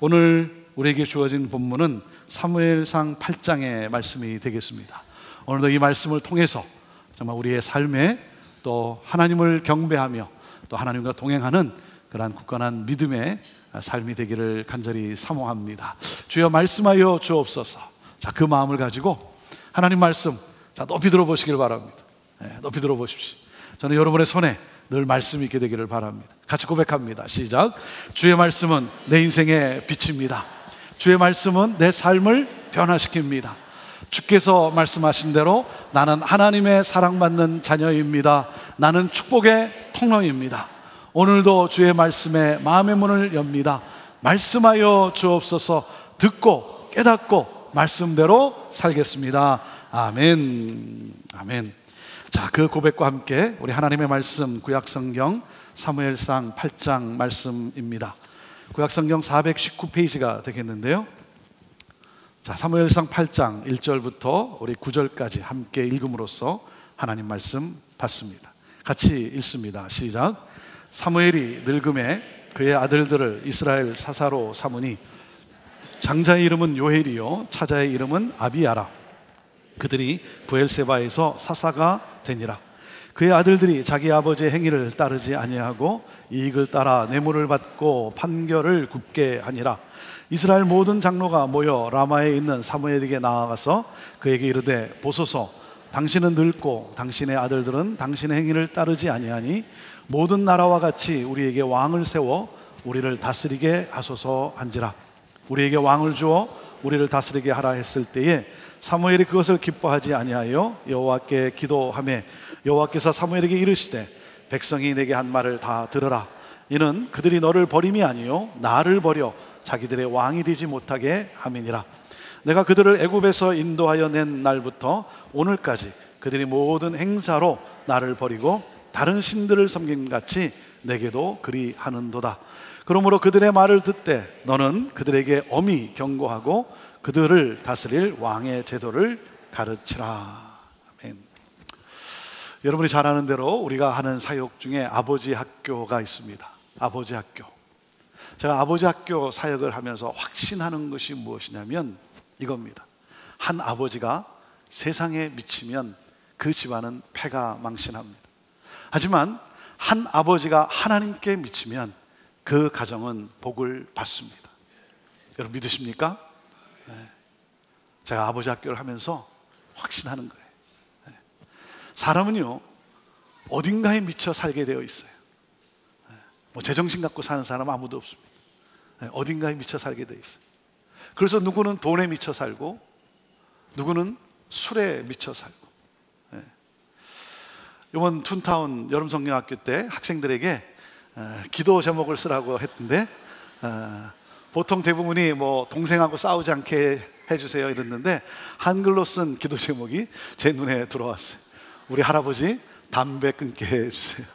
오늘 우리에게 주어진 본문은 사무엘상 8장의 말씀이 되겠습니다. 오늘도 이 말씀을 통해서 정말 우리의 삶에 또 하나님을 경배하며 또 하나님과 동행하는 그러한 굳건한 믿음의 삶이 되기를 간절히 사모합니다. 주여 말씀하여 주옵소서. 자, 그 마음을 가지고 하나님 말씀 높이 들어보시길 바랍니다. 높이 들어보십시오. 저는 여러분의 손에 늘 말씀이 있게 되기를 바랍니다. 같이 고백합니다. 시작. 주의 말씀은 내 인생의 빛입니다. 주의 말씀은 내 삶을 변화시킵니다. 주께서 말씀하신 대로 나는 하나님의 사랑받는 자녀입니다. 나는 축복의 통로입니다. 오늘도 주의 말씀에 마음의 문을 엽니다. 말씀하여 주옵소서. 듣고 깨닫고 말씀대로 살겠습니다. 아멘. 아멘. 자, 그 고백과 함께 우리 하나님의 말씀 구약성경 사무엘상 8장 말씀입니다. 구약성경 419페이지가 되겠는데요. 자, 사무엘상 8장 1절부터 우리 9절까지 함께 읽음으로써 하나님 말씀 받습니다. 같이 읽습니다. 시작. 사무엘이 늙음에 그의 아들들을 이스라엘 사사로 삼으니 장자의 이름은 요엘이요 차자의 이름은 아비야라. 그들이 브엘세바에서 사사가 되니라. 그의 아들들이 자기 아버지의 행위를 따르지 아니하고 이익을 따라 뇌물을 받고 판결을 굽게 하니라. 이스라엘 모든 장로가 모여 라마에 있는 사무엘에게 나아가서 그에게 이르되 보소서, 당신은 늙고 당신의 아들들은 당신의 행위를 따르지 아니하니 모든 나라와 같이 우리에게 왕을 세워 우리를 다스리게 하소서 한지라. 우리에게 왕을 주어 우리를 다스리게 하라 했을 때에 사무엘이 그것을 기뻐하지 아니하여 여호와께 기도하매 여호와께서 사무엘에게 이르시되 백성이 내게 한 말을 다 들으라. 이는 그들이 너를 버림이 아니요 나를 버려 자기들의 왕이 되지 못하게 함이니라. 내가 그들을 애굽에서 인도하여 낸 날부터 오늘까지 그들이 모든 행사로 나를 버리고 다른 신들을 섬김같이 내게도 그리하는도다. 그러므로 그들의 말을 듣되 너는 그들에게 엄히 경고하고 그들을 다스릴 왕의 제도를 가르치라. 아멘. 여러분이 잘 아는 대로 우리가 하는 사역 중에 아버지 학교가 있습니다. 아버지 학교. 제가 아버지 학교 사역을 하면서 확신하는 것이 무엇이냐면 이겁니다. 한 아버지가 세상에 미치면 그 집안은 패가 망신합니다. 하지만 한 아버지가 하나님께 미치면 그 가정은 복을 받습니다. 여러분 믿으십니까? 네. 제가 아버지 학교를 하면서 확신하는 거예요. 네. 사람은요 어딘가에 미쳐 살게 되어 있어요. 네. 뭐 제정신 갖고 사는 사람 아무도 없습니다. 네. 어딘가에 미쳐 살게 되어 있어요. 그래서 누구는 돈에 미쳐 살고 누구는 술에 미쳐 살고. 네. 이번 툰타운 여름성경학교 때 학생들에게 기도 제목을 쓰라고 했는데 보통 대부분이 뭐 동생하고 싸우지 않게 해주세요 이랬는데 한글로 쓴 기도 제목이 제 눈에 들어왔어요. 우리 할아버지 담배 끊게 해주세요.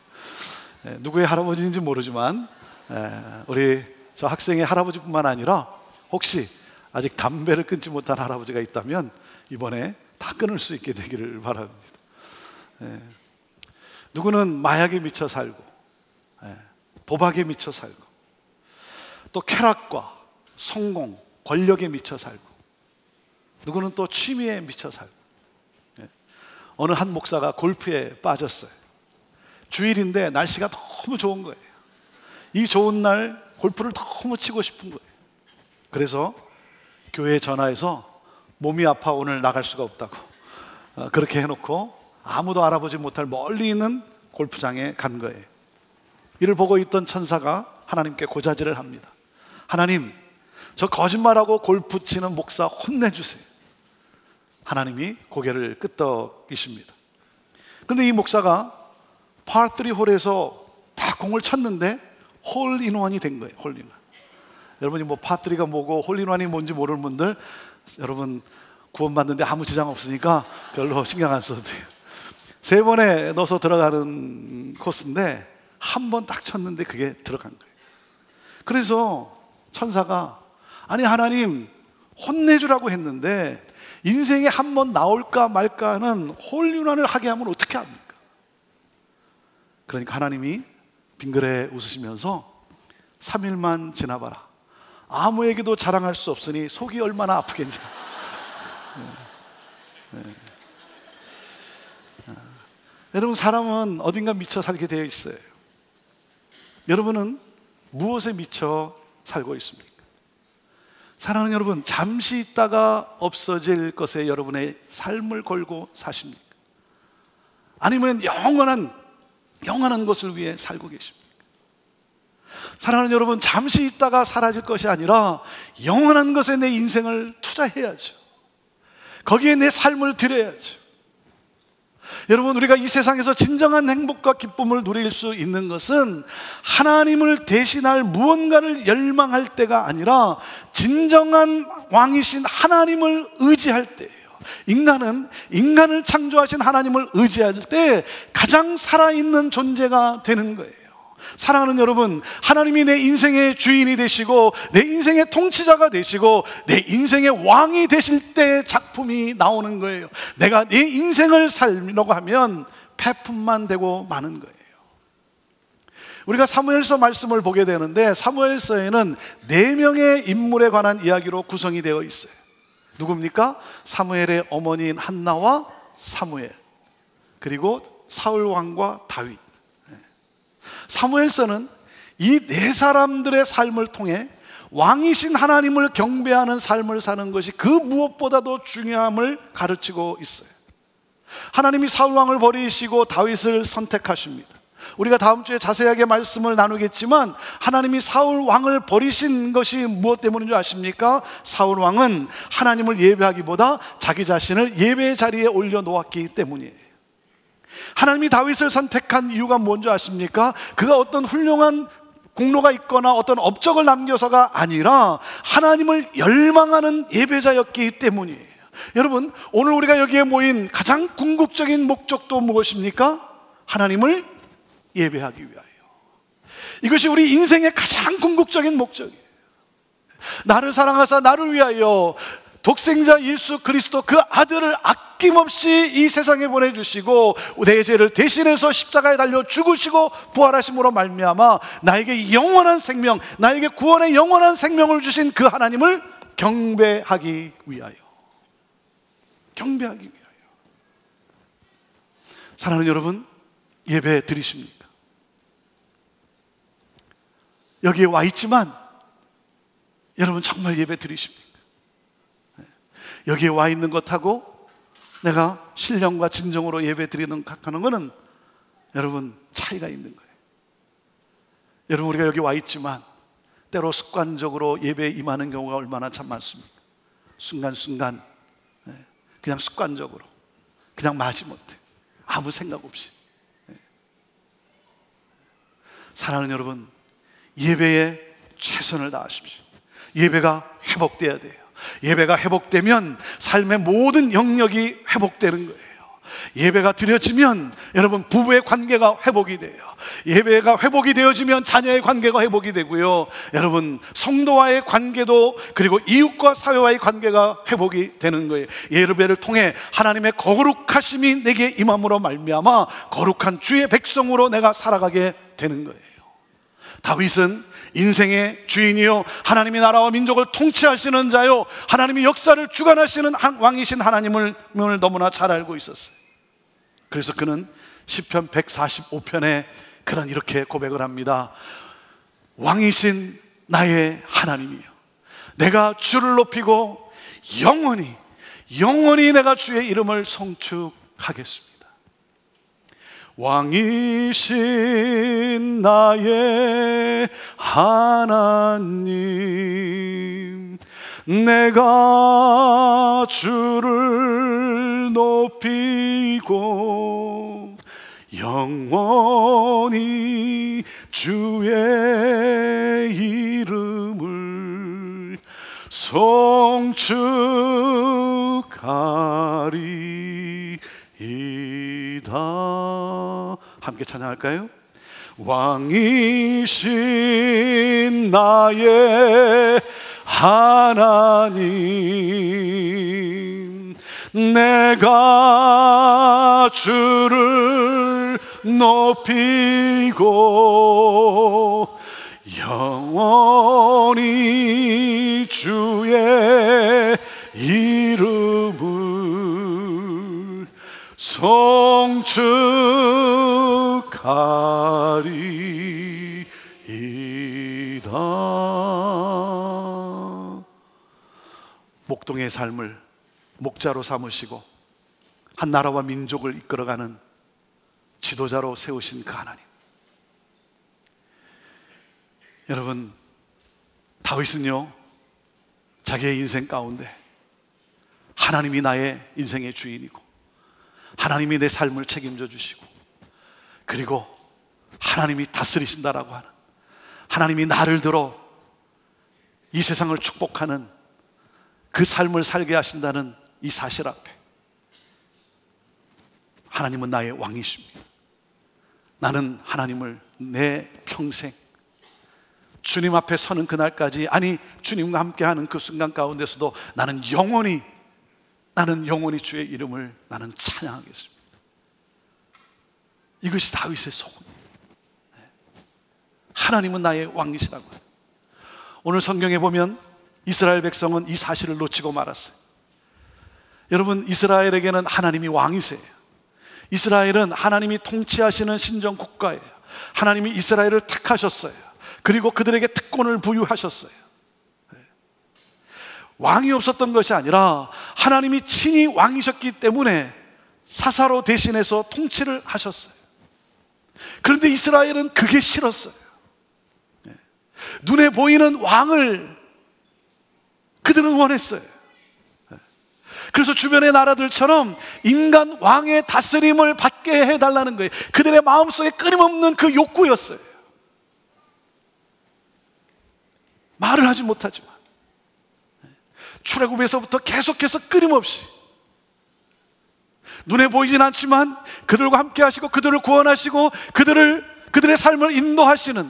누구의 할아버지인지 모르지만 우리 저 학생의 할아버지뿐만 아니라 혹시 아직 담배를 끊지 못한 할아버지가 있다면 이번에 다 끊을 수 있게 되기를 바랍니다. 누구는 마약에 미쳐 살고 도박에 미쳐 살고 또 쾌락과 성공, 권력에 미쳐 살고 누구는 또 취미에 미쳐 살고. 어느 한 목사가 골프에 빠졌어요. 주일인데 날씨가 너무 좋은 거예요. 이 좋은 날 골프를 너무 치고 싶은 거예요. 그래서 교회에 전화해서 몸이 아파 오늘 나갈 수가 없다고 그렇게 해놓고 아무도 알아보지 못할 멀리 있는 골프장에 간 거예요. 이를 보고 있던 천사가 하나님께 고자질을 합니다. 하나님, 저 거짓말하고 골프 치는 목사 혼내주세요. 하나님이 고개를 끄덕이십니다. 그런데 이 목사가 파3 홀에서 다 공을 쳤는데 홀인원이 된 거예요. 홀인원. 여러분이 뭐 파3가 뭐고 홀인원이 뭔지 모르는 분들, 여러분 구원받는데 아무 지장 없으니까 별로 신경 안 써도 돼요. 3번에 넣어서 들어가는 코스인데 한 번 딱 쳤는데 그게 들어간 거예요. 그래서 천사가 아니 하나님 혼내주라고 했는데 인생에 한 번 나올까 말까 하는 홀인원을 하게 하면 어떻게 합니까? 그러니까 하나님이 빙그레 웃으시면서 3일만 지나봐라. 아무에게도 자랑할 수 없으니 속이 얼마나 아프겠냐. 여러분, 사람은 어딘가 미쳐 살게 되어 있어요. 여러분은 무엇에 미쳐 살고 있습니까? 사랑하는 여러분, 잠시 있다가 없어질 것에 여러분의 삶을 걸고 사십니까? 아니면 영원한 것을 위해 살고 계십니까? 사랑하는 여러분, 잠시 있다가 사라질 것이 아니라 영원한 것에 내 인생을 투자해야죠. 거기에 내 삶을 드려야죠. 여러분, 우리가 이 세상에서 진정한 행복과 기쁨을 누릴 수 있는 것은 하나님을 대신할 무언가를 열망할 때가 아니라 진정한 왕이신 하나님을 의지할 때예요. 인간을 창조하신 하나님을 의지할 때 가장 살아있는 존재가 되는 거예요. 사랑하는 여러분, 하나님이 내 인생의 주인이 되시고 내 인생의 통치자가 되시고 내 인생의 왕이 되실 때 작품이 나오는 거예요. 내가 내 인생을 살려고 하면 패품만 되고 마는 거예요. 우리가 사무엘서 말씀을 보게 되는데, 사무엘서에는 4명의 인물에 관한 이야기로 구성이 되어 있어요. 누굽니까? 사무엘의 어머니인 한나와 사무엘, 그리고 사울 왕과 다윗. 사무엘서는 이 4사람들의 삶을 통해 왕이신 하나님을 경배하는 삶을 사는 것이 그 무엇보다도 중요함을 가르치고 있어요. 하나님이 사울 왕을 버리시고 다윗을 선택하십니다. 우리가 다음 주에 자세하게 말씀을 나누겠지만, 하나님이 사울 왕을 버리신 것이 무엇 때문인 줄 아십니까? 사울 왕은 하나님을 예배하기보다 자기 자신을 예배의 자리에 올려놓았기 때문이에요. 하나님이 다윗을 선택한 이유가 뭔지 아십니까? 그가 어떤 훌륭한 공로가 있거나 어떤 업적을 남겨서가 아니라 하나님을 열망하는 예배자였기 때문이에요. 여러분, 오늘 우리가 여기에 모인 가장 궁극적인 목적도 무엇입니까? 하나님을 예배하기 위하여. 이것이 우리 인생의 가장 궁극적인 목적이에요. 나를 사랑하사 나를 위하여 독생자 예수 그리스도 그 아들을 아낌없이 이 세상에 보내주시고 내 죄를 대신해서 십자가에 달려 죽으시고 부활하심으로 말미암아 나에게 영원한 생명, 나에게 구원의 영원한 생명을 주신 그 하나님을 경배하기 위하여. 경배하기 위하여. 사랑하는 여러분, 예배 드리십니까? 여기에 와 있지만 여러분 정말 예배 드리십니까? 여기에 와 있는 것하고 내가 신령과 진정으로 예배 드리는 하는 것은 여러분 차이가 있는 거예요. 여러분, 우리가 여기 와 있지만 때로 습관적으로 예배에 임하는 경우가 얼마나 참 많습니까? 순간순간 그냥 습관적으로 그냥 마지못해 아무 생각 없이. 사랑하는 여러분, 예배에 최선을 다하십시오. 예배가 회복돼야 돼요. 예배가 회복되면 삶의 모든 영역이 회복되는 거예요. 예배가 드려지면 여러분 부부의 관계가 회복이 돼요. 예배가 회복이 되어지면 자녀의 관계가 회복이 되고요. 여러분 성도와의 관계도, 그리고 이웃과 사회와의 관계가 회복이 되는 거예요. 예배를 통해 하나님의 거룩하심이 내게 임함으로 말미암아 거룩한 주의 백성으로 내가 살아가게 되는 거예요. 다윗은 인생의 주인이요 하나님이 나라와 민족을 통치하시는 자요 하나님이 역사를 주관하시는 왕이신 하나님을 너무나 잘 알고 있었어요. 그래서 그는 시편 145편에 그는 이렇게 고백을 합니다. 왕이신 나의 하나님이요, 내가 주를 높이고 영원히 내가 주의 이름을 송축하겠습니다. 왕이신 나의 하나님, 내가 주를 높이고 영원히 주의 이름을 송축하리이다. 함께 찬양할까요? 왕이신 나의 하나님, 내가 주를 높이고 영원히 주의 이름을 송축하리이다. 목동의 삶을 목자로 삼으시고 한 나라와 민족을 이끌어가는 지도자로 세우신 그 하나님. 여러분, 다윗은요, 자기의 인생 가운데 하나님이 나의 인생의 주인이고 하나님이 내 삶을 책임져 주시고 그리고 하나님이 다스리신다라고 하는, 하나님이 나를 들어 이 세상을 축복하는 그 삶을 살게 하신다는 이 사실 앞에 하나님은 나의 왕이십니다. 나는 하나님을 내 평생 주님 앞에 서는 그날까지, 아니 주님과 함께하는 그 순간 가운데서도 나는 영원히 주의 이름을 나는 찬양하겠습니다. 이것이 다윗의 소원. 하나님은 나의 왕이시라고. 오늘 성경에 보면 이스라엘 백성은 이 사실을 놓치고 말았어요. 여러분, 이스라엘에게는 하나님이 왕이세요. 이스라엘은 하나님이 통치하시는 신정 국가예요. 하나님이 이스라엘을 택하셨어요. 그리고 그들에게 특권을 부유하셨어요. 왕이 없었던 것이 아니라 하나님이 친히 왕이셨기 때문에 사사로 대신해서 통치를 하셨어요. 그런데 이스라엘은 그게 싫었어요. 눈에 보이는 왕을 그들은 원했어요. 그래서 주변의 나라들처럼 인간 왕의 다스림을 받게 해달라는 거예요. 그들의 마음속에 끊임없는 그 욕구였어요. 말을 하지 못하지만 출애굽에서부터 계속해서 끊임없이 눈에 보이진 않지만 그들과 함께 하시고 그들을 구원하시고 그들의 삶을 인도하시는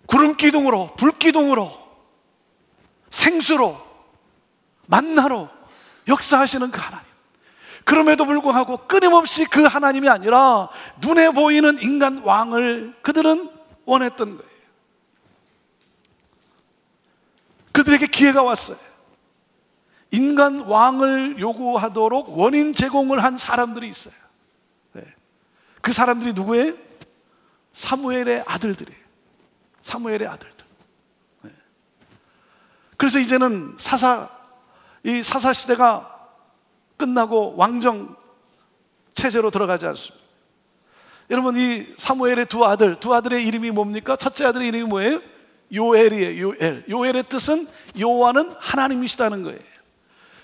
구름 기둥으로, 불 기둥으로, 생수로, 만나로 역사하시는 그 하나님. 그럼에도 불구하고 끊임없이 그 하나님이 아니라 눈에 보이는 인간 왕을 그들은 원했던 거예요. 그들에게 기회가 왔어요. 인간 왕을 요구하도록 원인 제공을 한 사람들이 있어요. 그 사람들이 누구예요? 사무엘의 아들들이에요. 사무엘의 아들들. 그래서 이제는 이 사사 시대가 끝나고 왕정 체제로 들어가지 않습니다. 여러분, 이 사무엘의 두 아들의 이름이 뭡니까? 첫째 아들의 이름이 뭐예요? 요엘이에요. 요엘의 뜻은 여호와는 하나님이시다는 거예요.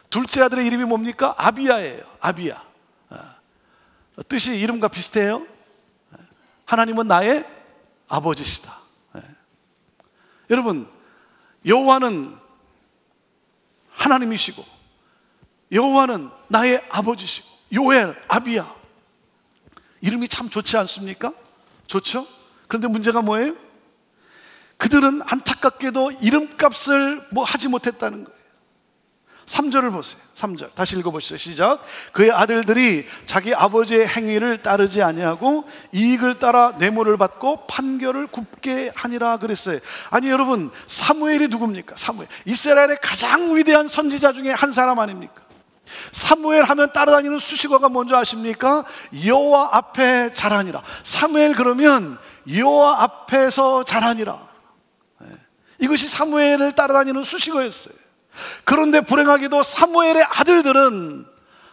둘째 아들의 이름이 뭡니까? 아비야예요. 아비야. 뜻이 이름과 비슷해요. 하나님은 나의 아버지시다. 여러분, 여호와는 하나님이시고 여호와는 나의 아버지시고 요엘, 아비야, 이름이 참 좋지 않습니까? 좋죠? 그런데 문제가 뭐예요? 그들은 안타깝게도 이름값을 하지 못했다는 거예요. 3절을 보세요. 3절 다시 읽어보시죠. 시작. 그의 아들들이 자기 아버지의 행위를 따르지 아니하고 이익을 따라 뇌물을 받고 판결을 굽게 하니라 그랬어요. 아니 여러분, 사무엘이 누굽니까? 사무엘, 이스라엘의 가장 위대한 선지자 중에 한 사람 아닙니까? 사무엘 하면 따라다니는 수식어가 뭔지 아십니까? 여호와 앞에 자라니라. 사무엘 그러면 여호와 앞에서 자라니라. 이것이 사무엘을 따라다니는 수식어였어요. 그런데 불행하게도 사무엘의 아들들은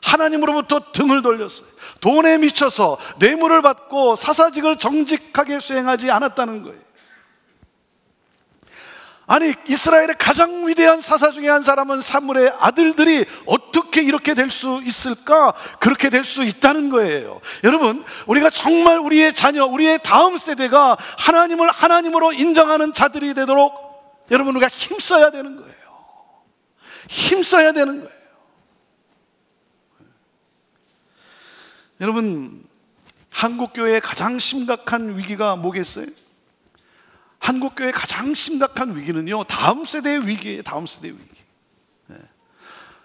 하나님으로부터 등을 돌렸어요. 돈에 미쳐서 뇌물을 받고 사사직을 정직하게 수행하지 않았다는 거예요. 아니, 이스라엘의 가장 위대한 사사 중에 한 사람은 사무엘의 아들들이 어떻게 이렇게 될 수 있을까? 그렇게 될 수 있다는 거예요. 여러분, 우리가 정말 우리의 자녀, 우리의 다음 세대가 하나님을 하나님으로 인정하는 자들이 되도록 여러분, 우리가 힘써야 되는 거예요. 힘써야 되는 거예요. 여러분, 한국교회의 가장 심각한 위기가 뭐겠어요? 한국교회의 가장 심각한 위기는요, 다음 세대의 위기예요. 다음 세대의 위기.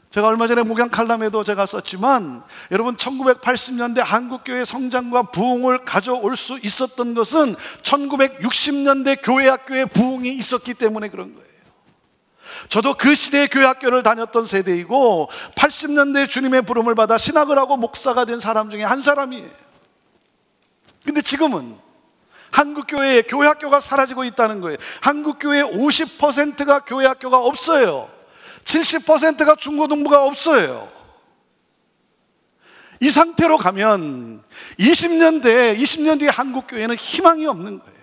제가 얼마 전에 목양 칼럼에도 제가 썼지만, 여러분 1980년대 한국교회 성장과 부흥을 가져올 수 있었던 것은 1960년대 교회학교의 부흥이 있었기 때문에 그런 거예요. 저도 그 시대의 교회학교를 다녔던 세대이고 80년대 주님의 부름을 받아 신학을 하고 목사가 된 사람 중에 한 사람이에요. 근데 지금은 한국교회에 교회학교가 사라지고 있다는 거예요. 한국교회의 50%가 교회학교가 없어요. 70%가 중고등부가 없어요. 이 상태로 가면 20년 뒤에 한국교회는 희망이 없는 거예요.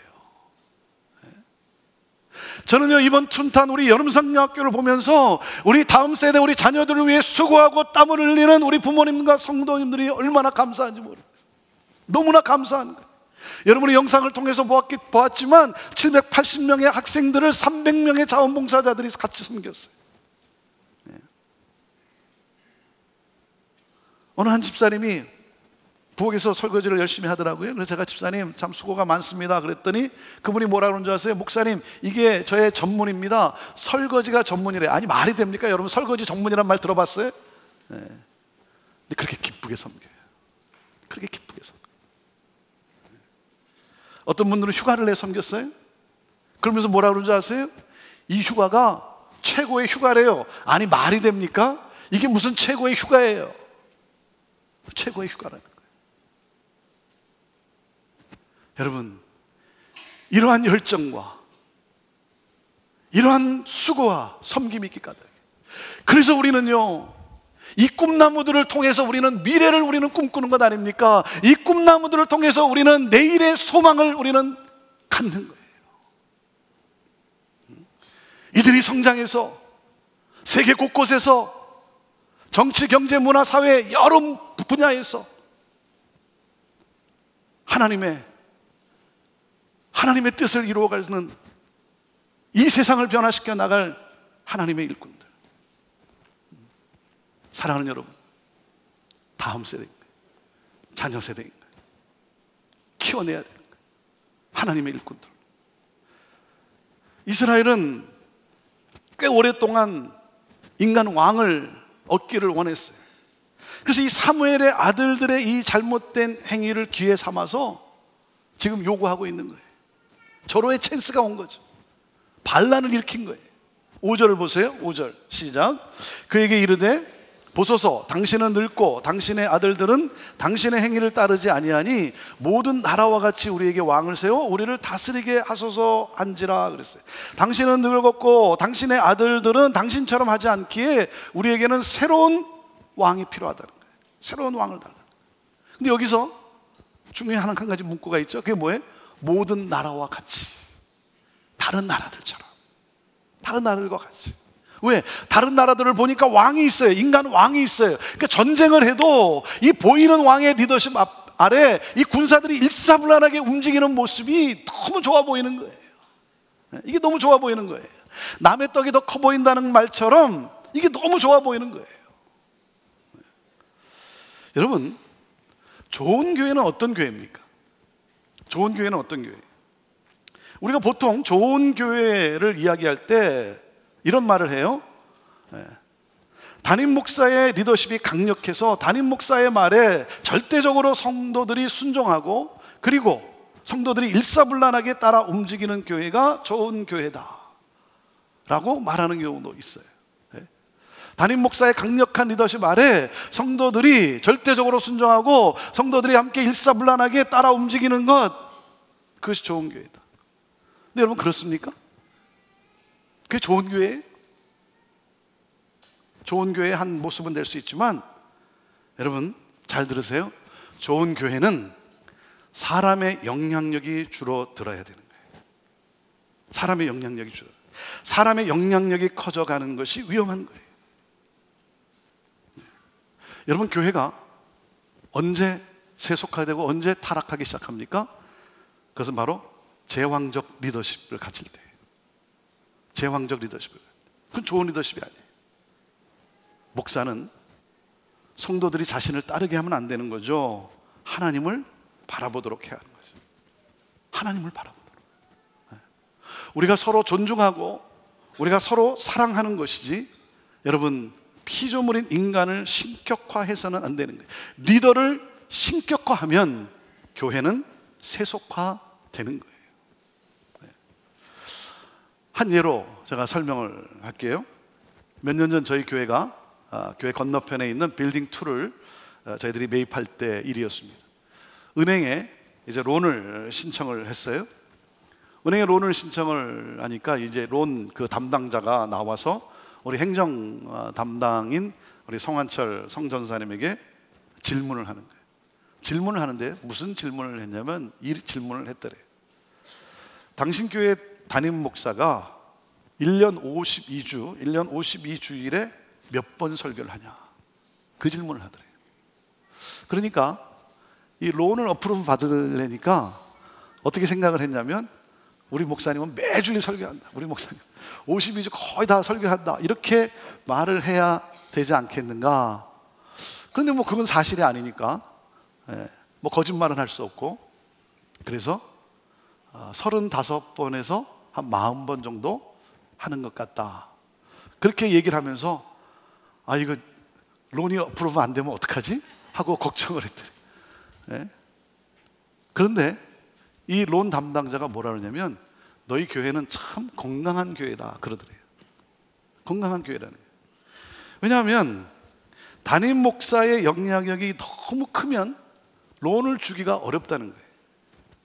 저는요, 이번 춘탄 우리 여름성령학교를 보면서 우리 다음 세대, 우리 자녀들을 위해 수고하고 땀을 흘리는 우리 부모님과 성도님들이 얼마나 감사한지 모르겠어요. 너무나 감사한 거예요. 여러분이 영상을 통해서 보았지만 780명의 학생들을 300명의 자원봉사자들이 같이 섬겼어요. 어느 한 집사님이 부엌에서 설거지를 열심히 하더라고요. 그래서 제가 집사님 참 수고가 많습니다 그랬더니 그분이 뭐라 그러는 줄 아세요? 목사님, 이게 저의 전문입니다. 설거지가 전문이래요. 아니, 말이 됩니까? 여러분, 설거지 전문이란 말 들어봤어요? 네. 근데 그렇게 기쁘게 섬겨요. 그렇게 기쁘게 섬겨요. 어떤 분들은 휴가를 내 섬겼어요. 그러면서 뭐라 그러는 줄 아세요? 이 휴가가 최고의 휴가래요. 아니, 말이 됩니까? 이게 무슨 최고의 휴가예요? 최고의 휴가라는 거예요. 여러분, 이러한 열정과 이러한 수고와 섬김이 있기 까닭에, 그래서 우리는요, 이 꿈나무들을 통해서 우리는 미래를 우리는 꿈꾸는 것 아닙니까? 이 꿈나무들을 통해서 우리는 내일의 소망을 우리는 갖는 거예요. 이들이 성장해서 세계 곳곳에서 정치, 경제, 문화, 사회 여러 분야에서 하나님의 뜻을 이루어가는 이 세상을 변화시켜 나갈 하나님의 일꾼들. 사랑하는 여러분, 다음 세대인 거예요. 자녀 세대인 거예요. 키워내야 되는 거예요. 하나님의 일꾼들. 이스라엘은 꽤 오랫동안 인간 왕을 얻기를 원했어요. 그래서 이 사무엘의 아들들의 이 잘못된 행위를 기회 삼아서 지금 요구하고 있는 거예요. 절호의 찬스가 온 거죠. 반란을 일으킨 거예요. 5절을 보세요. 5절 시작. 그에게 이르되 보소서, 당신은 늙고 당신의 아들들은 당신의 행위를 따르지 아니하니 모든 나라와 같이 우리에게 왕을 세워 우리를 다스리게 하소서 한지라 그랬어요. 당신은 늙었고 당신의 아들들은 당신처럼 하지 않기에 우리에게는 새로운 왕이 필요하다는 거예요. 새로운 왕을 달라. 근데 여기서 중요한 한 가지 문구가 있죠. 그게 뭐예요? 모든 나라와 같이, 다른 나라들처럼, 다른 나라들과 같이. 왜? 다른 나라들을 보니까 왕이 있어요. 인간 왕이 있어요. 그러니까 전쟁을 해도 이 보이는 왕의 리더십 아래 이 군사들이 일사불란하게 움직이는 모습이 너무 좋아 보이는 거예요. 이게 너무 좋아 보이는 거예요. 남의 떡이 더 커 보인다는 말처럼 이게 너무 좋아 보이는 거예요. 여러분, 좋은 교회는 어떤 교회입니까? 좋은 교회는 어떤 교회예요? 우리가 보통 좋은 교회를 이야기할 때 이런 말을 해요. 담임 목사의 리더십이 강력해서 담임 목사의 말에 절대적으로 성도들이 순종하고, 그리고 성도들이 일사불란하게 따라 움직이는 교회가 좋은 교회다 라고 말하는 경우도 있어요. 담임 목사의 강력한 리더십 아래 성도들이 절대적으로 순종하고 성도들이 함께 일사불란하게 따라 움직이는 것, 그것이 좋은 교회다. 근데 여러분, 그렇습니까? 그게 좋은 교회예요? 좋은 교회의 한 모습은 될 수 있지만, 여러분 잘 들으세요. 좋은 교회는 사람의 영향력이 줄어들어야 되는 거예요. 사람의 영향력이 사람의 영향력이 커져가는 것이 위험한 거예요. 여러분, 교회가 언제 세속화되고 언제 타락하기 시작합니까? 그것은 바로 제왕적 리더십을 갖출 때. 제왕적 리더십을. 그건 좋은 리더십이 아니에요. 목사는 성도들이 자신을 따르게 하면 안 되는 거죠. 하나님을 바라보도록 해야 하는 거죠. 하나님을 바라보도록. 우리가 서로 존중하고 우리가 서로 사랑하는 것이지, 여러분, 피조물인 인간을 신격화해서는 안 되는 거예요. 리더를 신격화하면 교회는 세속화되는 거예요. 한 예로 제가 설명을 할게요. 몇 년 전 저희 교회가 교회 건너편에 있는 빌딩 2를 저희들이 매입할 때 일이었습니다. 은행에 이제 론을 신청을 했어요. 은행에 론을 신청을 하니까 이제 론 그 담당자가 나와서 우리 행정 담당인 우리 성한철 성전사님에게 질문을 하는 거예요. 질문을 하는데 무슨 질문을 했냐면 이 질문을 했더래요. 당신 교회 담임 목사가 1년 52주일에 몇 번 설교를 하냐, 그 질문을 하더래요. 그러니까 이 론을 어프로브 받으려니까 어떻게 생각을 했냐면, 우리 목사님은 매주일 설교한다, 우리 목사님 52주 거의 다 설교한다, 이렇게 말을 해야 되지 않겠는가. 그런데 뭐 그건 사실이 아니니까 뭐 거짓말은 할 수 없고, 그래서 35번에서 한 40번 정도 하는 것 같다, 그렇게 얘기를 하면서 이거 론이 어프로브 안 되면 어떡하지? 하고 걱정을 했더래. 그런데 이 론 담당자가 뭐라 그러냐면, 너희 교회는 참 건강한 교회다 그러더래요. 건강한 교회라는 거예요. 왜냐하면 담임 목사의 영향력이 너무 크면 론을 주기가 어렵다는 거예요.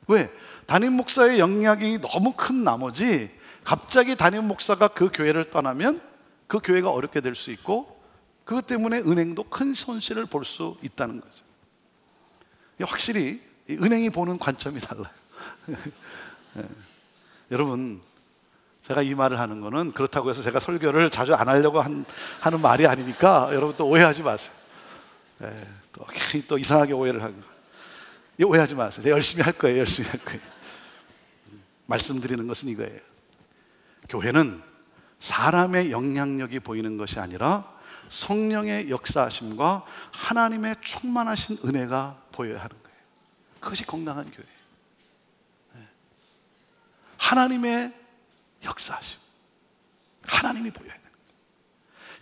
왜? 담임 목사의 영향이 너무 큰 나머지 갑자기 담임 목사가 그 교회를 떠나면 그 교회가 어렵게 될 수 있고, 그것 때문에 은행도 큰 손실을 볼 수 있다는 거죠. 확실히 은행이 보는 관점이 달라요. 여러분, 제가 이 말을 하는 거는 그렇다고 해서 제가 설교를 자주 안 하려고 하는 말이 아니니까 여러분 또 오해하지 마세요. 또 이상하게 오해를 하고, 오해하지 마세요. 제가 열심히 할 거예요. 열심히 할 거예요. 말씀드리는 것은 이거예요. 교회는 사람의 영향력이 보이는 것이 아니라 성령의 역사하심과 하나님의 충만하신 은혜가 보여야 하는 거예요. 그것이 건강한 교회예요. 하나님의 역사하심, 하나님이 보여야 돼요.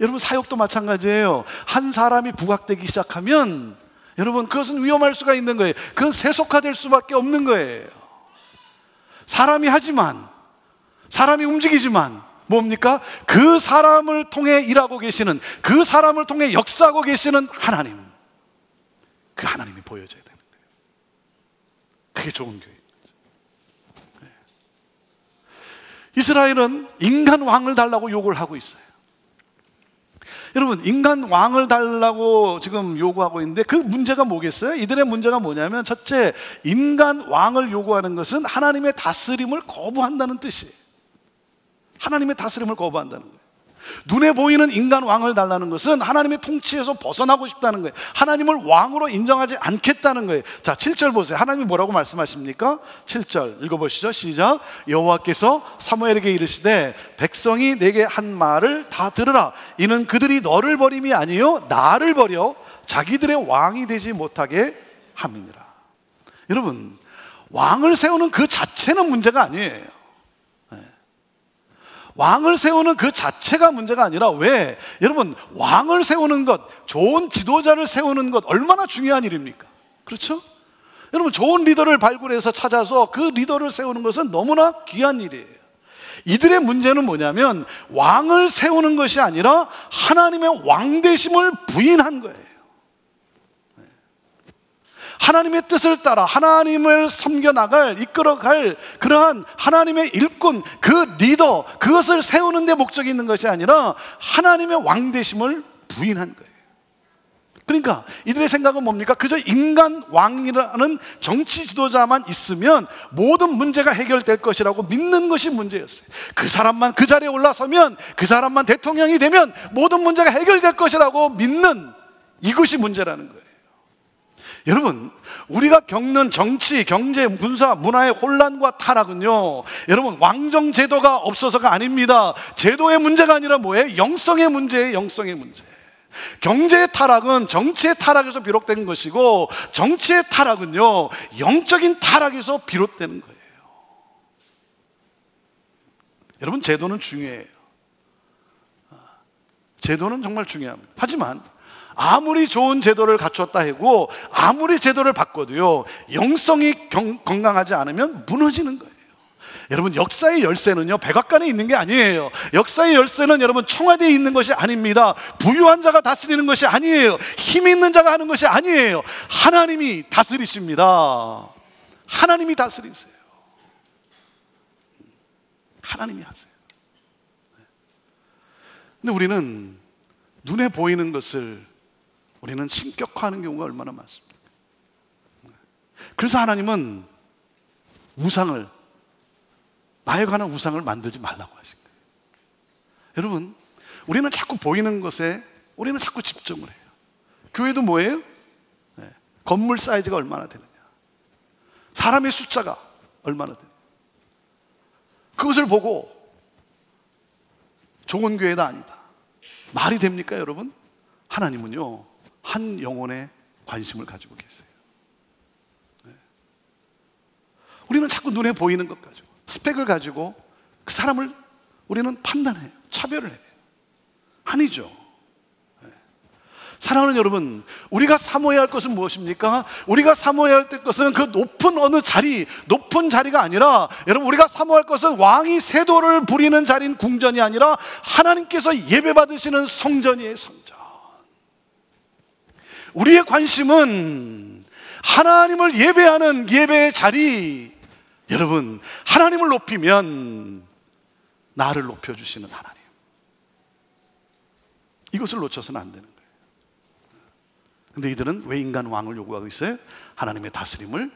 여러분, 사역도 마찬가지예요. 한 사람이 부각되기 시작하면 여러분, 그것은 위험할 수가 있는 거예요. 그건 세속화될 수밖에 없는 거예요. 사람이 하지만, 사람이 움직이지만 뭡니까? 그 사람을 통해 일하고 계시는, 그 사람을 통해 역사하고 계시는 하나님, 그 하나님이 보여져야 되는 거예요. 그게 좋은 교회입니다. 이스라엘은 인간 왕을 달라고 요구를 하고 있어요. 여러분, 인간 왕을 달라고 지금 요구하고 있는데 그 문제가 뭐겠어요? 이들의 문제가 뭐냐면, 첫째, 인간 왕을 요구하는 것은 하나님의 다스림을 거부한다는 뜻이에요. 하나님의 다스림을 거부한다는 거예요. 눈에 보이는 인간 왕을 달라는 것은 하나님의 통치에서 벗어나고 싶다는 거예요. 하나님을 왕으로 인정하지 않겠다는 거예요. 자, 7절 보세요. 하나님이 뭐라고 말씀하십니까? 7절 읽어보시죠. 시작. 여호와께서 사무엘에게 이르시되, 백성이 내게 한 말을 다 들으라. 이는 그들이 너를 버림이 아니요 나를 버려 자기들의 왕이 되지 못하게 함이니라. 여러분, 왕을 세우는 그 자체는 문제가 아니에요. 왕을 세우는 그 자체가 문제가 아니라, 왜? 여러분, 왕을 세우는 것, 좋은 지도자를 세우는 것 얼마나 중요한 일입니까? 그렇죠? 여러분, 좋은 리더를 발굴해서 찾아서 그 리더를 세우는 것은 너무나 귀한 일이에요. 이들의 문제는 뭐냐면, 왕을 세우는 것이 아니라 하나님의 왕되심을 부인한 거예요. 하나님의 뜻을 따라 하나님을 섬겨나갈, 이끌어갈 그러한 하나님의 일꾼, 그 리더, 그것을 세우는 데 목적이 있는 것이 아니라 하나님의 왕되심을 부인한 거예요. 그러니까 이들의 생각은 뭡니까? 그저 인간 왕이라는 정치 지도자만 있으면 모든 문제가 해결될 것이라고 믿는 것이 문제였어요. 그 사람만 그 자리에 올라서면, 그 사람만 대통령이 되면 모든 문제가 해결될 것이라고 믿는, 이것이 문제라는 거예요. 여러분, 우리가 겪는 정치, 경제, 군사, 문화의 혼란과 타락은요, 여러분, 왕정 제도가 없어서가 아닙니다. 제도의 문제가 아니라 뭐예요? 영성의 문제예요. 영성의 문제. 경제의 타락은 정치의 타락에서 비롯된 것이고, 정치의 타락은요, 영적인 타락에서 비롯되는 거예요. 여러분, 제도는 중요해요. 제도는 정말 중요합니다. 하지만 아무리 좋은 제도를 갖췄다 해도, 아무리 제도를 바꿔도요, 영성이 건강하지 않으면 무너지는 거예요. 여러분, 역사의 열쇠는요, 백악관에 있는 게 아니에요. 역사의 열쇠는 여러분 청와대에 있는 것이 아닙니다. 부유한 자가 다스리는 것이 아니에요. 힘 있는 자가 하는 것이 아니에요. 하나님이 다스리십니다. 하나님이 다스리세요. 하나님이 하세요. 근데 우리는 눈에 보이는 것을 우리는 신격화하는 경우가 얼마나 많습니까? 그래서 하나님은 우상을, 나에 관한 우상을 만들지 말라고 하신 거예요. 여러분, 우리는 자꾸 보이는 것에 우리는 자꾸 집중을 해요. 교회도 뭐예요? 건물 사이즈가 얼마나 되느냐, 사람의 숫자가 얼마나 되느냐, 그것을 보고 좋은 교회다 아니다, 말이 됩니까 여러분? 하나님은요, 한 영혼에 관심을 가지고 계세요. 우리는 자꾸 눈에 보이는 것 가지고, 스펙을 가지고 그 사람을 우리는 판단해요. 차별을 해요. 아니죠. 사랑하는 여러분, 우리가 사모해야 할 것은 무엇입니까? 우리가 사모해야 할 것은 그 높은 어느 자리, 높은 자리가 아니라, 여러분, 우리가 사모할 것은 왕이 세도를 부리는 자리인 궁전이 아니라 하나님께서 예배받으시는 성전이에요. 성전. 우리의 관심은 하나님을 예배하는 예배의 자리. 여러분, 하나님을 높이면 나를 높여주시는 하나님, 이것을 놓쳐서는 안 되는 거예요. 근데 이들은 왜 인간 왕을 요구하고 있어요? 하나님의 다스림을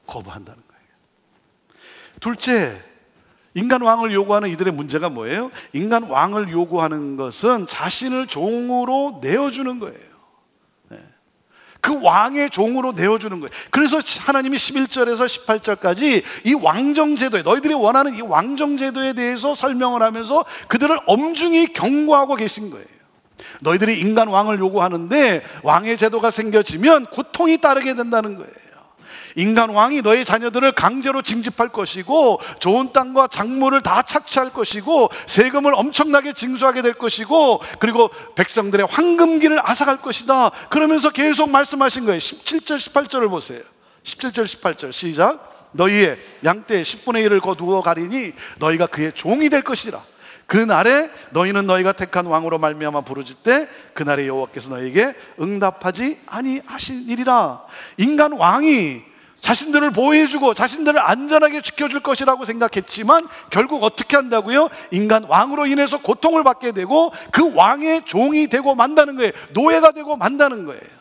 거부한다는 거예요. 둘째, 인간 왕을 요구하는 이들의 문제가 뭐예요? 인간 왕을 요구하는 것은 자신을 종으로 내어주는 거예요. 그 왕의 종으로 내어주는 거예요. 그래서 하나님이 11절에서 18절까지 이 왕정제도에, 너희들이 원하는 이 왕정제도에 대해서 설명을 하면서 그들을 엄중히 경고하고 계신 거예요. 너희들이 인간 왕을 요구하는데 왕의 제도가 생겨지면 고통이 따르게 된다는 거예요. 인간 왕이 너희 자녀들을 강제로 징집할 것이고, 좋은 땅과 작물을 다 착취할 것이고, 세금을 엄청나게 징수하게 될 것이고, 그리고 백성들의 황금기를 앗아갈 것이다. 그러면서 계속 말씀하신 거예요. 17절 18절을 보세요. 17절 18절 시작. 너희의 양떼 10분의 1을 거두어 가리니 너희가 그의 종이 될 것이라. 그날에 너희는 너희가 택한 왕으로 말미암아 부르짖을 때 그날에 여호와께서 너희에게 응답하지 아니하시니라. 인간 왕이 자신들을 보호해주고 자신들을 안전하게 지켜줄 것이라고 생각했지만 결국 어떻게 한다고요? 인간 왕으로 인해서 고통을 받게 되고 그 왕의 종이 되고 만다는 거예요. 노예가 되고 만다는 거예요.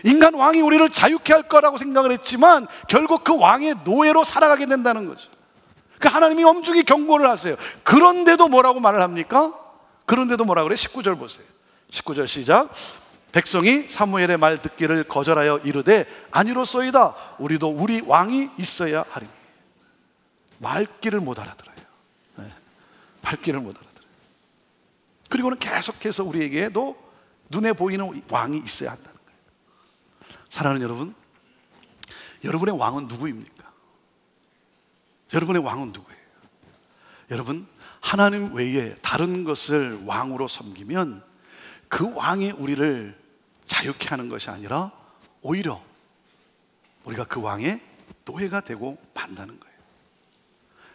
인간 왕이 우리를 자유케 할 거라고 생각을 했지만 결국 그 왕의 노예로 살아가게 된다는 거죠. 그 하나님이 엄중히 경고를 하세요. 그런데도 뭐라고 말을 합니까? 그런데도 뭐라고 그래요? 19절 보세요. 19절 시작. 백성이 사무엘의 말 듣기를 거절하여 이르되 아니로소이다. 우리도 우리 왕이 있어야 하리니. 말귀를 못 알아들어요. 말귀를 못 알아들어요. 그리고는 계속해서 우리에게도 눈에 보이는 왕이 있어야 한다는 거예요. 사랑하는 여러분, 여러분의 왕은 누구입니까? 여러분의 왕은 누구예요? 여러분, 하나님 외에 다른 것을 왕으로 섬기면 그 왕이 우리를 자유케 하는 것이 아니라 오히려 우리가 그 왕의 노예가 되고 만다는 거예요.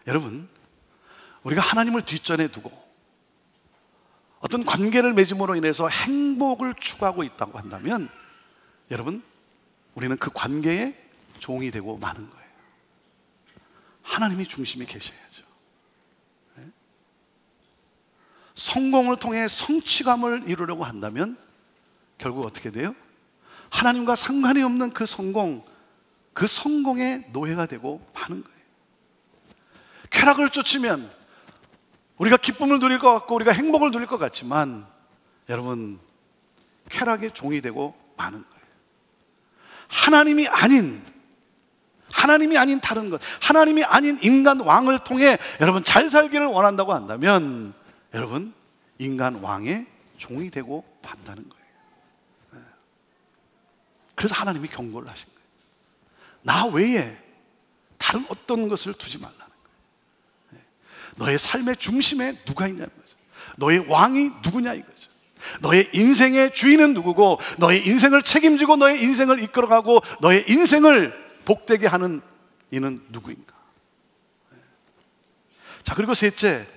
여러분, 우리가 하나님을 뒷전에 두고 어떤 관계를 맺음으로 인해서 행복을 추구하고 있다고 한다면 여러분, 우리는 그 관계의 종이 되고 마는 거예요. 하나님이 중심에 계셔야죠. 성공을 통해 성취감을 이루려고 한다면 결국 어떻게 돼요? 하나님과 상관이 없는 그 성공, 그 성공의 노예가 되고 마는 거예요. 쾌락을 쫓으면 우리가 기쁨을 누릴 것 같고 우리가 행복을 누릴 것 같지만 여러분, 쾌락의 종이 되고 마는 거예요. 하나님이 아닌 다른 것, 하나님이 아닌 인간 왕을 통해 여러분 잘 살기를 원한다고 한다면 여러분, 인간 왕의 종이 되고 만다는 거예요. 그래서 하나님이 경고를 하신 거예요. 나 외에 다른 어떤 것을 두지 말라는 거예요. 너의 삶의 중심에 누가 있냐는 거죠. 너의 왕이 누구냐 이거죠. 너의 인생의 주인은 누구고, 너의 인생을 책임지고 너의 인생을 이끌어가고 너의 인생을 복되게 하는 이는 누구인가. 자, 그리고 셋째,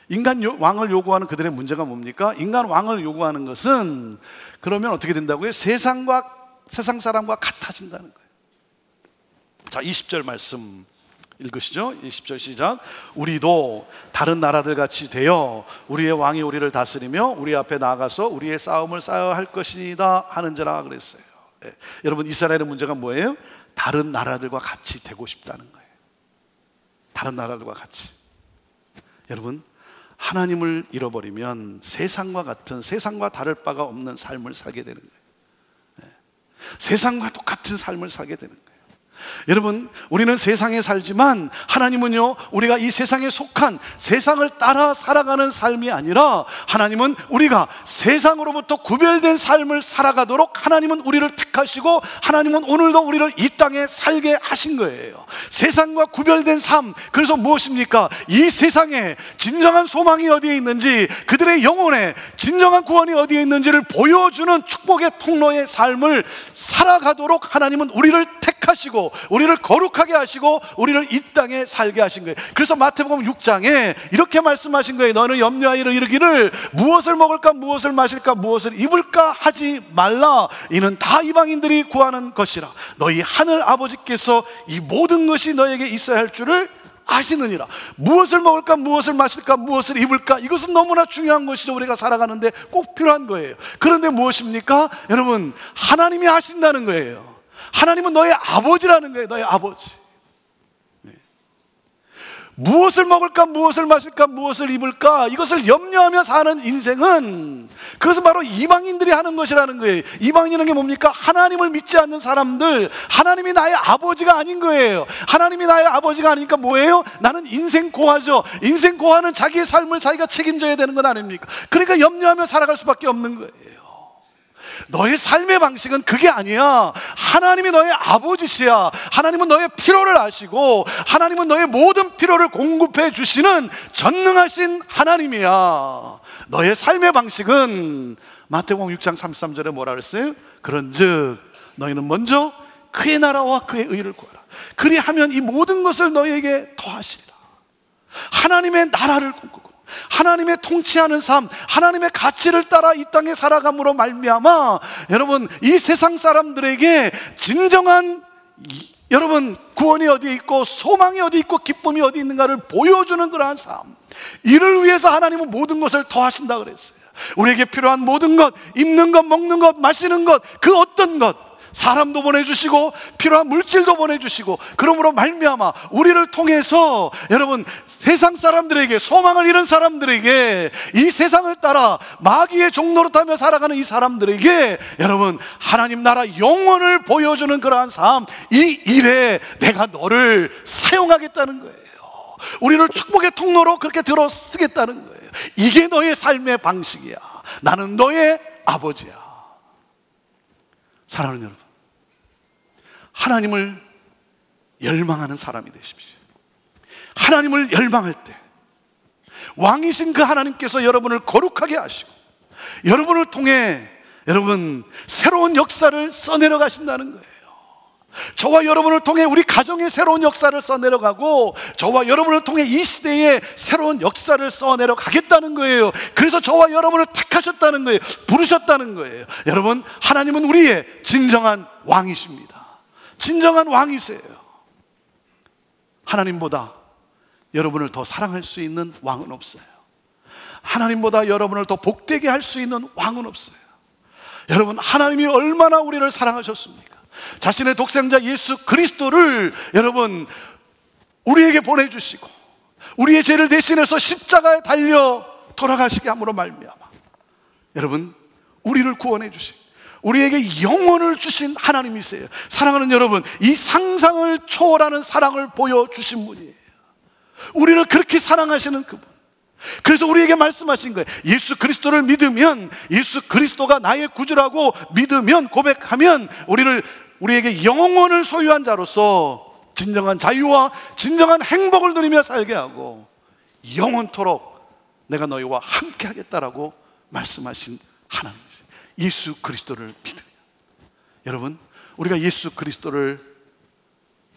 인간 왕을 요구하는 그들의 문제가 뭡니까? 인간 왕을 요구하는 것은 그러면 어떻게 된다고요? 세상 사람과 같아진다는 거예요. 자, 20절 말씀 읽으시죠. 20절 시작. 우리도 다른 나라들 같이 되어 우리의 왕이 우리를 다스리며 우리 앞에 나아가서 우리의 싸움을 쌓아야 할 것이다 하는지라 그랬어요. 네. 여러분, 이스라엘의 문제가 뭐예요? 다른 나라들과 같이 되고 싶다는 거예요. 다른 나라들과 같이. 여러분, 하나님을 잃어버리면 세상과 같은, 세상과 다를 바가 없는 삶을 살게 되는 거예요. 네. 세상과 똑같은 삶을 살게 되는 거예요. 여러분, 우리는 세상에 살지만 하나님은요, 우리가 이 세상에 속한, 세상을 따라 살아가는 삶이 아니라 하나님은 우리가 세상으로부터 구별된 삶을 살아가도록 하나님은 우리를 택하시고 하나님은 오늘도 우리를 이 땅에 살게 하신 거예요. 세상과 구별된 삶. 그래서 무엇입니까? 이 세상에 진정한 소망이 어디에 있는지, 그들의 영혼에 진정한 구원이 어디에 있는지를 보여주는 축복의 통로의 삶을 살아가도록 하나님은 우리를 택하시고 우리를 거룩하게 하시고 우리를 이 땅에 살게 하신 거예요. 그래서 마태복음 6장에 이렇게 말씀하신 거예요. 너는 염려하여 이르기를 무엇을 먹을까 무엇을 마실까 무엇을 입을까 하지 말라. 이는 다 이방인들이 구하는 것이라. 너희 하늘 아버지께서 이 모든 것이 너에게 있어야 할 줄을 아시느니라. 무엇을 먹을까 무엇을 마실까 무엇을 입을까, 이것은 너무나 중요한 것이죠. 우리가 살아가는데 꼭 필요한 거예요. 그런데 무엇입니까? 여러분, 하나님이 하신다는 거예요. 하나님은 너의 아버지라는 거예요. 너의 아버지. 네. 무엇을 먹을까 무엇을 마실까 무엇을 입을까, 이것을 염려하며 사는 인생은, 그것은 바로 이방인들이 하는 것이라는 거예요. 이방인이라는 게 뭡니까? 하나님을 믿지 않는 사람들. 하나님이 나의 아버지가 아닌 거예요. 하나님이 나의 아버지가 아니니까 뭐예요? 나는 인생 고아죠. 인생 고아는 자기의 삶을 자기가 책임져야 되는 건 아닙니까? 그러니까 염려하며 살아갈 수밖에 없는 거예요. 너의 삶의 방식은 그게 아니야. 하나님이 너의 아버지시야. 하나님은 너의 필요를 아시고 하나님은 너의 모든 필요를 공급해 주시는 전능하신 하나님이야. 너의 삶의 방식은 마태복음 6장 33절에 뭐라 그랬어요? 그런즉 너희는 먼저 그의 나라와 그의 의를 구하라. 그리하면 이 모든 것을 너희에게 더하시리라. 하나님의 나라를 꿈꾸고 하나님의 통치하는 삶, 하나님의 가치를 따라 이 땅에 살아감으로 말미암아 여러분, 이 세상 사람들에게 진정한 여러분 구원이 어디에 있고 소망이 어디 있고 기쁨이 어디 있는가를 보여주는 그러한 삶, 이를 위해서 하나님은 모든 것을 더하신다 그랬어요. 우리에게 필요한 모든 것, 입는 것, 먹는 것, 마시는 것, 그 어떤 것, 사람도 보내주시고 필요한 물질도 보내주시고, 그러므로 말미암아 우리를 통해서 여러분 세상 사람들에게, 소망을 잃은 사람들에게, 이 세상을 따라 마귀의 종노릇하며 살아가는 이 사람들에게 여러분 하나님 나라 영원을 보여주는 그러한 삶, 이 일에 내가 너를 사용하겠다는 거예요. 우리를 축복의 통로로 그렇게 들어 쓰겠다는 거예요. 이게 너의 삶의 방식이야. 나는 너의 아버지야. 사랑하는 여러분, 하나님을 열망하는 사람이 되십시오. 하나님을 열망할 때 왕이신 그 하나님께서 여러분을 거룩하게 하시고 여러분을 통해 여러분 새로운 역사를 써내려 가신다는 거예요. 저와 여러분을 통해 우리 가정의 새로운 역사를 써내려가고, 저와 여러분을 통해 이 시대에 새로운 역사를 써내려 가겠다는 거예요. 그래서 저와 여러분을 택하셨다는 거예요. 부르셨다는 거예요. 여러분, 하나님은 우리의 진정한 왕이십니다. 진정한 왕이세요. 하나님보다 여러분을 더 사랑할 수 있는 왕은 없어요. 하나님보다 여러분을 더 복되게 할 수 있는 왕은 없어요. 여러분, 하나님이 얼마나 우리를 사랑하셨습니까? 자신의 독생자 예수 그리스도를 여러분 우리에게 보내주시고 우리의 죄를 대신해서 십자가에 달려 돌아가시게 함으로 말미암아 여러분 우리를 구원해 주신, 우리에게 영원을 주신 하나님이세요. 사랑하는 여러분, 이 상상을 초월하는 사랑을 보여주신 분이에요. 우리를 그렇게 사랑하시는 그분. 그래서 우리에게 말씀하신 거예요. 예수 그리스도를 믿으면, 예수 그리스도가 나의 구주라고 믿으면, 고백하면 우리에게 영원을 소유한 자로서 진정한 자유와 진정한 행복을 누리며 살게 하고 영원토록 내가 너희와 함께 하겠다라고 말씀하신 하나님이세요. 예수 그리스도를 믿으면, 여러분, 우리가 예수 그리스도를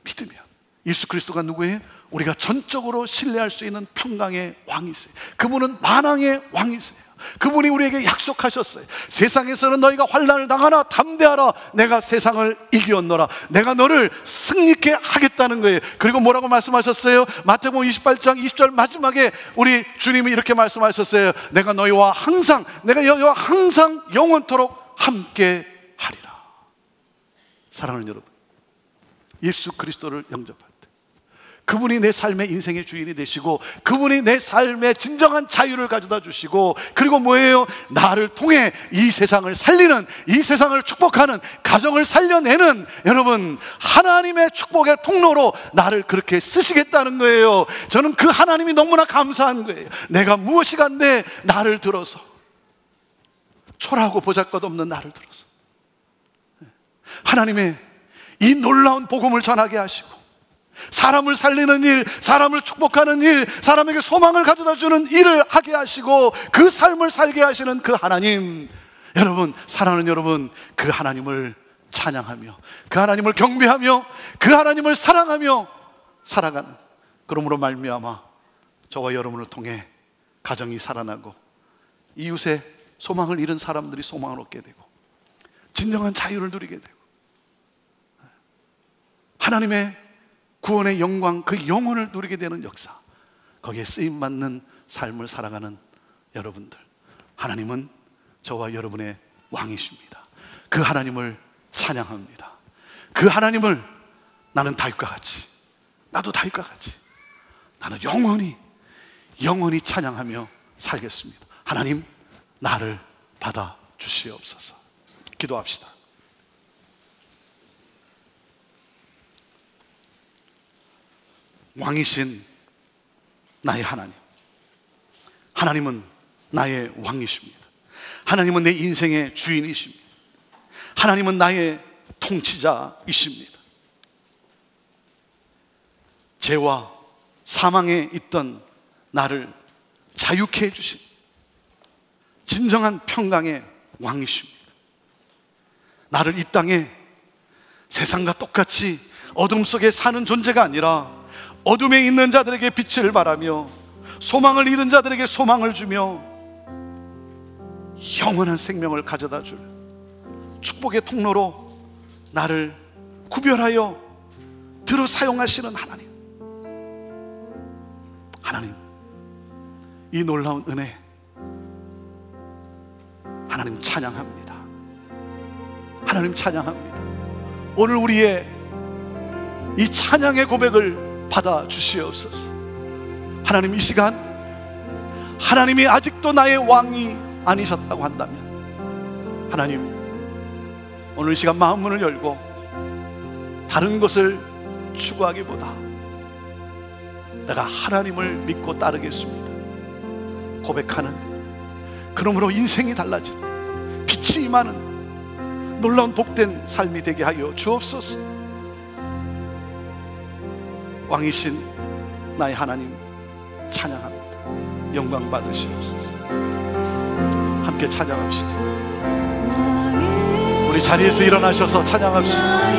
믿으면, 예수 그리스도가 누구예요? 우리가 전적으로 신뢰할 수 있는 평강의 왕이세요. 그분은 만왕의 왕이세요. 그분이 우리에게 약속하셨어요. 세상에서는 너희가 환난을 당하나 담대하라, 내가 세상을 이기었노라. 내가 너를 승리케 하겠다는 거예요. 그리고 뭐라고 말씀하셨어요? 마태복음 28장 20절 마지막에 우리 주님이 이렇게 말씀하셨어요. 내가 너희와 항상 영원토록 함께 하리라. 사랑하는 여러분, 예수 그리스도를 영접할 때 그분이 내 삶의 인생의 주인이 되시고, 그분이 내 삶의 진정한 자유를 가져다 주시고, 그리고 뭐예요? 나를 통해 이 세상을 살리는, 이 세상을 축복하는, 가정을 살려내는, 여러분, 하나님의 축복의 통로로 나를 그렇게 쓰시겠다는 거예요. 저는 그 하나님이 너무나 감사한 거예요. 내가 무엇이 간데 나를 들어서, 초라하고 보잘것없는 나를 들어서 하나님의 이 놀라운 복음을 전하게 하시고, 사람을 살리는 일, 사람을 축복하는 일, 사람에게 소망을 가져다주는 일을 하게 하시고, 그 삶을 살게 하시는 그 하나님, 여러분, 사랑하는 여러분, 그 하나님을 찬양하며, 그 하나님을 경배하며, 그 하나님을 사랑하며 살아가는, 그러므로 말미암아 저와 여러분을 통해 가정이 살아나고, 이웃의 소망을 잃은 사람들이 소망을 얻게 되고, 진정한 자유를 누리게 되고, 하나님의 구원의 영광, 그 영혼을 누리게 되는 역사, 거기에 쓰임받는 삶을 살아가는 여러분들, 하나님은 저와 여러분의 왕이십니다. 그 하나님을 찬양합니다. 그 하나님을 나는 다윗과 같이, 나도 다윗과 같이, 나는 영원히 찬양하며 살겠습니다. 하나님, 나를 받아 주시옵소서. 기도합시다. 왕이신 나의 하나님, 하나님은 나의 왕이십니다. 하나님은 내 인생의 주인이십니다. 하나님은 나의 통치자이십니다. 죄와 사망에 있던 나를 자유케 해주신 진정한 평강의 왕이십니다. 나를 이 땅에 세상과 똑같이 어둠 속에 사는 존재가 아니라 어둠에 있는 자들에게 빛을 발하며, 소망을 잃은 자들에게 소망을 주며, 영원한 생명을 가져다 줄 축복의 통로로 나를 구별하여 들어 사용하시는 하나님, 하나님, 이 놀라운 은혜 하나님 찬양합니다. 하나님 찬양합니다. 오늘 우리의 이 찬양의 고백을 받아 주시옵소서. 하나님, 이 시간 하나님이 아직도 나의 왕이 아니셨다고 한다면, 하나님, 오늘 이 시간 마음 문을 열고 다른 것을 추구하기보다 내가 하나님을 믿고 따르겠습니다 고백하는, 그러므로 인생이 달라지는, 빛이 임하는 놀라운 복된 삶이 되게 하여 주옵소서. 왕이신 나의 하나님 찬양합니다. 영광 받으시옵소서. 함께 찬양합시다. 우리 자리에서 일어나셔서 찬양합시다.